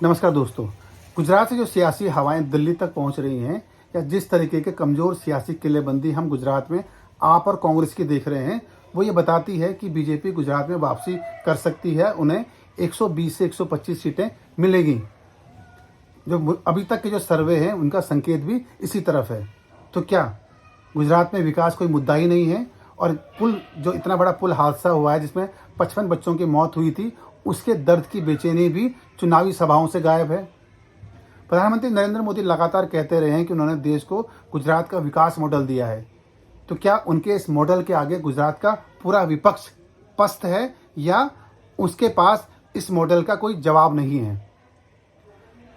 नमस्कार दोस्तों। गुजरात से जो सियासी हवाएं दिल्ली तक पहुंच रही हैं या जिस तरीके के कमज़ोर सियासी किलेबंदी हम गुजरात में आप और कांग्रेस की देख रहे हैं, वो ये बताती है कि बीजेपी गुजरात में वापसी कर सकती है। उन्हें 120 से 125 सीटें मिलेगी। जो अभी तक के जो सर्वे हैं उनका संकेत भी इसी तरफ है। तो क्या गुजरात में विकास कोई मुद्दा ही नहीं है? और पुल, जो इतना बड़ा पुल हादसा हुआ है जिसमें 55 बच्चों की मौत हुई थी, उसके दर्द की बेचैनी भी चुनावी सभाओं से गायब है। प्रधानमंत्री नरेंद्र मोदी लगातार कहते रहे हैं कि उन्होंने देश को गुजरात का विकास मॉडल दिया है। तो क्या उनके इस मॉडल के आगे गुजरात का पूरा विपक्ष पस्त है या उसके पास इस मॉडल का कोई जवाब नहीं है?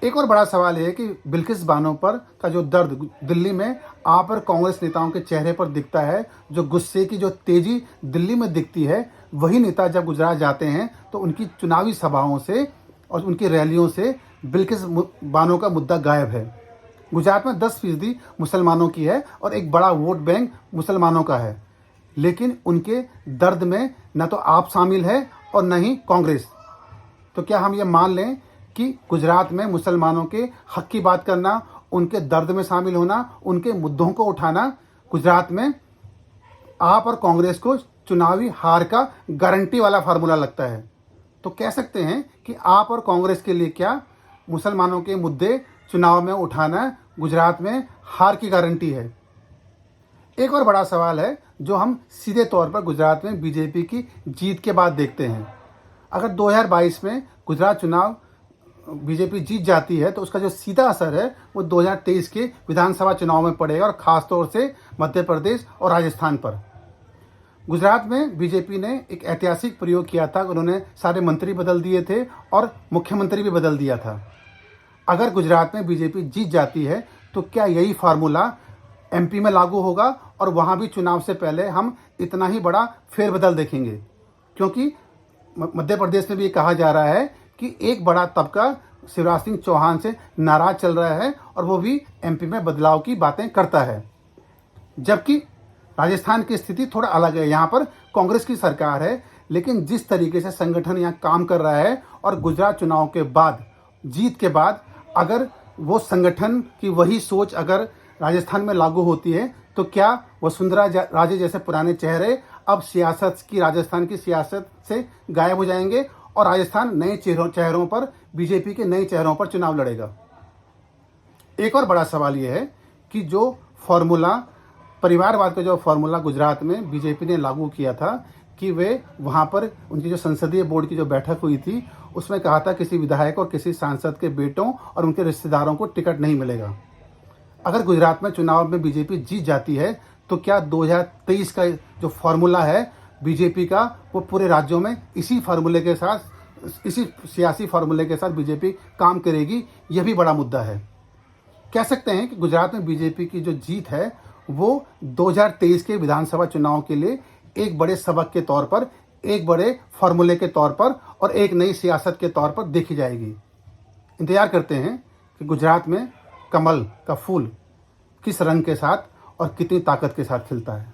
एक और बड़ा सवाल है कि बिल्किस बानो पर का जो दर्द दिल्ली में आप और कांग्रेस नेताओं के चेहरे पर दिखता है, जो गुस्से की जो तेजी दिल्ली में दिखती है, वही नेता जब गुजरात जाते हैं तो उनकी चुनावी सभाओं से और उनकी रैलियों से बिल्किस बानो का मुद्दा गायब है। गुजरात में 10% मुसलमानों की है और एक बड़ा वोट बैंक मुसलमानों का है, लेकिन उनके दर्द में न तो आप शामिल है और न ही कांग्रेस। तो क्या हम ये मान लें कि गुजरात में मुसलमानों के हक की बात करना, उनके दर्द में शामिल होना, उनके मुद्दों को उठाना गुजरात में आप और कांग्रेस को चुनावी हार का गारंटी वाला फार्मूला लगता है? तो कह सकते हैं कि आप और कांग्रेस के लिए क्या मुसलमानों के मुद्दे चुनाव में उठाना गुजरात में हार की गारंटी है? एक और बड़ा सवाल है जो हम सीधे तौर पर गुजरात में बीजेपी की जीत के बाद देखते हैं। अगर 2022 में गुजरात चुनाव बीजेपी जीत जाती है तो उसका जो सीधा असर है वो 2023 के विधानसभा चुनाव में पड़ेगा, और खासतौर से मध्य प्रदेश और राजस्थान पर। गुजरात में बीजेपी ने एक ऐतिहासिक प्रयोग किया था। उन्होंने सारे मंत्री बदल दिए थे और मुख्यमंत्री भी बदल दिया था। अगर गुजरात में बीजेपी जीत जाती है तो क्या यही फार्मूला एमपी में लागू होगा और वहाँ भी चुनाव से पहले हम इतना ही बड़ा फेरबदल देखेंगे? क्योंकि मध्य प्रदेश में भी ये कहा जा रहा है कि एक बड़ा तबका शिवराज सिंह चौहान से नाराज चल रहा है और वो भी एमपी में बदलाव की बातें करता है। जबकि राजस्थान की स्थिति थोड़ा अलग है। यहाँ पर कांग्रेस की सरकार है, लेकिन जिस तरीके से संगठन यहाँ काम कर रहा है और गुजरात चुनाव के बाद, जीत के बाद, अगर वो संगठन की वही सोच अगर राजस्थान में लागू होती है तो क्या वसुंधरा राजे जैसे पुराने चेहरे अब राजस्थान की सियासत से गायब हो जाएंगे और राजस्थान नए चेहरों पर, बीजेपी के नए चेहरों पर चुनाव लड़ेगा? एक और बड़ा सवाल यह है कि जो फॉर्मूला, परिवारवाद का जो फॉर्मूला गुजरात में बीजेपी ने लागू किया था कि वे वहाँ पर उनकी जो संसदीय बोर्ड की जो बैठक हुई थी उसमें कहा था किसी विधायक और किसी सांसद के बेटों और उनके रिश्तेदारों को टिकट नहीं मिलेगा। अगर गुजरात में चुनाव में बीजेपी जीत जाती है तो क्या 2023 का जो फॉर्मूला है बीजेपी का, वो पूरे राज्यों में इसी फार्मूले के साथ, इसी सियासी फार्मूले के साथ बीजेपी काम करेगी? यह भी बड़ा मुद्दा है। कह सकते हैं कि गुजरात में बीजेपी की जो जीत है वो 2023 के विधानसभा चुनाव के लिए एक बड़े सबक के तौर पर, एक बड़े फार्मूले के तौर पर और एक नई सियासत के तौर पर देखी जाएगी। इंतजार करते हैं कि गुजरात में कमल का फूल किस रंग के साथ और कितनी ताकत के साथ खिलता है।